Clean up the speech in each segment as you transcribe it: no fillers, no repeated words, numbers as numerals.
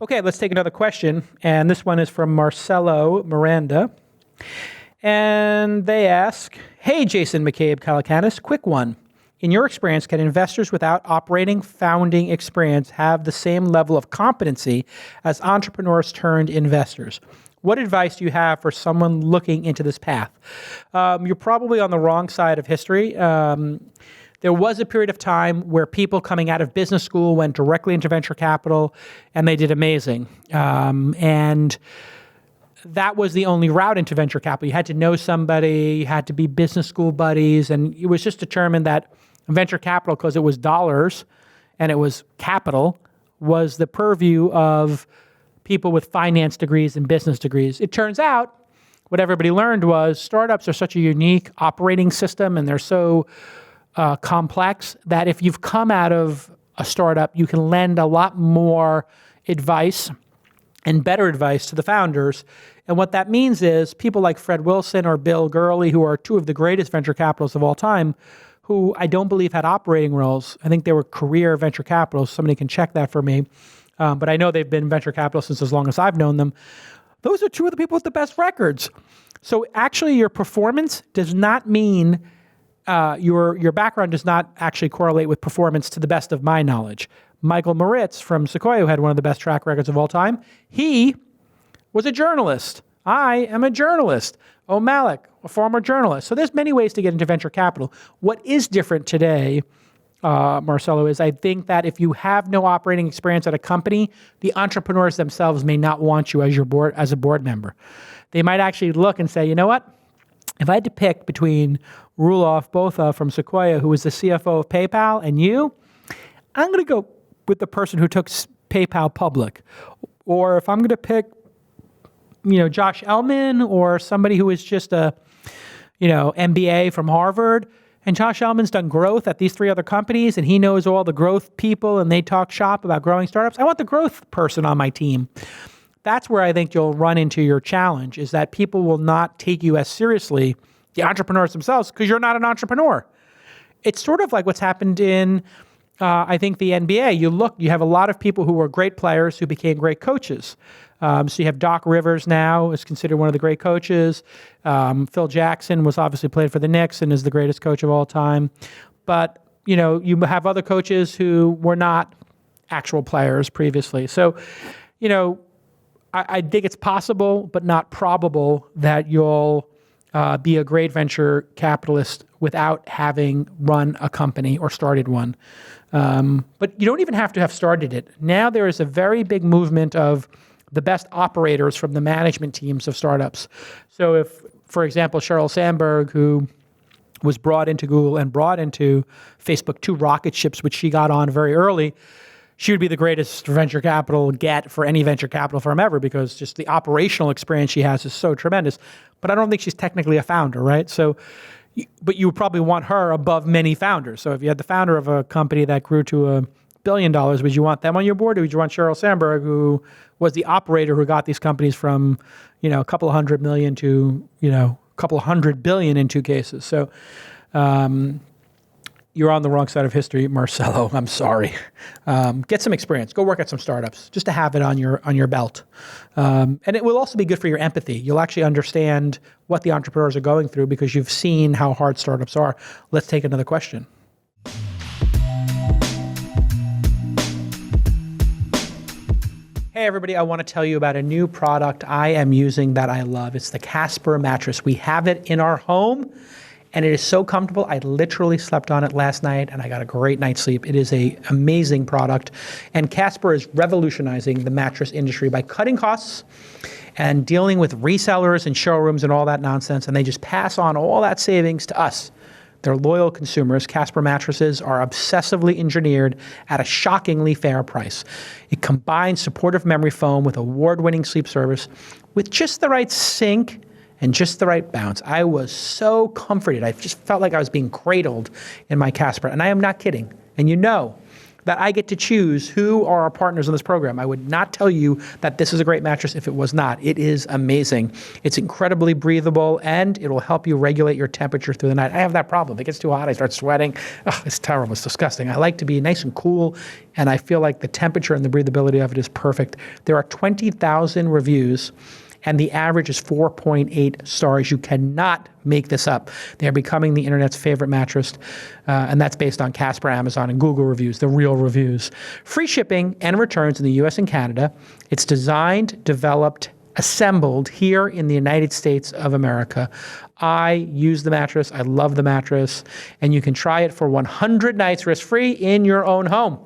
Okay, let's take another question. And this one is from Marcelo Miranda. And they ask, hey, Jason McCabe Calacanis, quick one. In your experience, can investors without operating founding experience have the same level of competency as entrepreneurs turned investors? What advice do you have for someone looking into this path? You're probably on the wrong side of history. There was a period of time where people coming out of business school went directly into venture capital, and they did amazing. And that was the only route into venture capital. You had to know somebody, you had to be business school buddies, and it was just determined that venture capital, because it was dollars and it was capital, was the purview of people with finance degrees and business degrees. It turns out what everybody learned was startups are such a unique operating system, and they're so complex that if you've come out of a startup, you can lend a lot more advice and better advice to the founders. And what that means is people like Fred Wilson or Bill Gurley, who are two of the greatest venture capitalists of all time, who I don't believe had operating roles. I think they were career venture capitalists. Somebody can check that for me. But I know they've been venture capitalists since as long as I've known them. Those are two of the people with the best records. So actually your performance does not mean, your background does not actually correlate with performance to the best of my knowledge. Michael Moritz from Sequoia, who had one of the best track records of all time, he was a journalist. I am a journalist. O'Malley, a former journalist. So there's many ways to get into venture capital. What is different today, Marcelo, is I think that if you have no operating experience at a company, the entrepreneurs themselves may not want you as a board member. They might actually look and say, you know what? If I had to pick between Roelof Botha from Sequoia, who was the CFO of PayPal, and you, I'm going to go with the person who took PayPal public. Or if I'm going to pick, Josh Ellman or somebody who is just a, MBA from Harvard, and Josh Ellman's done growth at these three other companies, and he knows all the growth people, and they talk shop about growing startups. I want the growth person on my team. That's where I think you'll run into your challenge, is that people will not take you as seriously, the entrepreneurs themselves, because you're not an entrepreneur. It's sort of like what's happened in, I think, the NBA. You have a lot of people who were great players who became great coaches. So you have Doc Rivers now is considered one of the great coaches. Phil Jackson was obviously played for the Knicks and is the greatest coach of all time. But, you have other coaches who were not actual players previously. So, I think it's possible, but not probable, that you'll be a great venture capitalist without having run a company or started one. But you don't even have to have started it. Now there is a very big movement of the best operators from the management teams of startups. So if, for example, Sheryl Sandberg, who was brought into Google and brought into Facebook, two rocket ships, which she got on very early, she would be the greatest venture capital get for any venture capital firm ever, because just the operational experience she has is so tremendous. But I don't think she's technically a founder, right? So, but you would probably want her above many founders. So if you had the founder of a company that grew to $1 billion, would you want them on your board, or would you want Sheryl Sandberg, who was the operator who got these companies from, a couple of $100 million to, a couple of $100 billion in two cases? So, you're on the wrong side of history, Marcelo. I'm sorry. Get some experience. Go work at some startups just to have it on your belt. And it will also be good for your empathy. You'll actually understand what the entrepreneurs are going through because you've seen how hard startups are. Let's take another question. Hey everybody, I want to tell you about a new product I am using that I love. It's the Casper mattress. We have it in our home, and it is so comfortable. I literally slept on it last night, and I got a great night's sleep. It is an amazing product, and Casper is revolutionizing the mattress industry by cutting costs and dealing with resellers and showrooms and all that nonsense, and they just pass on all that savings to us. They're loyal consumers. Casper mattresses are obsessively engineered at a shockingly fair price. It combines supportive memory foam with award-winning sleep service with just the right sink and just the right bounce. I was so comforted. I just felt like I was being cradled in my Casper, and I am not kidding. And that I get to choose who are our partners in this program. I would not tell you that this is a great mattress if it was not. It is amazing. It's incredibly breathable, and it will help you regulate your temperature through the night. I have that problem. If it gets too hot, I start sweating. Oh, it's terrible. It's disgusting. I like to be nice and cool, and I feel like the temperature and the breathability of it is perfect. There are 20,000 reviews, and the average is 4.8 stars. You cannot make this up. They are becoming the internet's favorite mattress, and that's based on Casper, Amazon, and Google reviews, the real reviews. Free shipping and returns in the US and Canada. It's designed, developed, assembled here in the United States of America. I use the mattress. I love the mattress, and you can try it for 100 nights risk-free in your own home.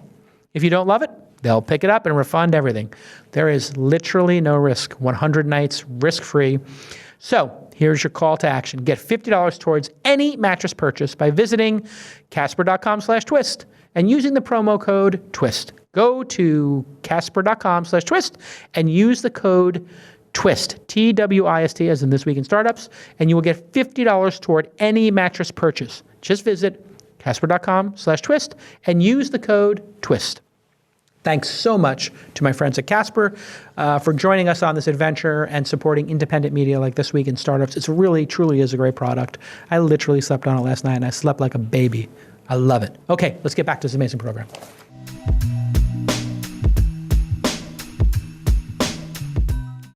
If you don't love it, they'll pick it up and refund everything. There is literally no risk. 100 nights risk-free. So here's your call to action. Get $50 towards any mattress purchase by visiting Casper.com/twist and using the promo code TWIST. Go to Casper.com/twist and use the code TWIST, TWIST, as in This Week in Startups, and you will get $50 toward any mattress purchase. Just visit Casper.com/twist and use the code TWIST. Thanks so much to my friends at Casper for joining us on this adventure and supporting independent media like This Week in Startups. It's really, truly is a great product. I literally slept on it last night, and I slept like a baby. I love it. Okay, let's get back to this amazing program.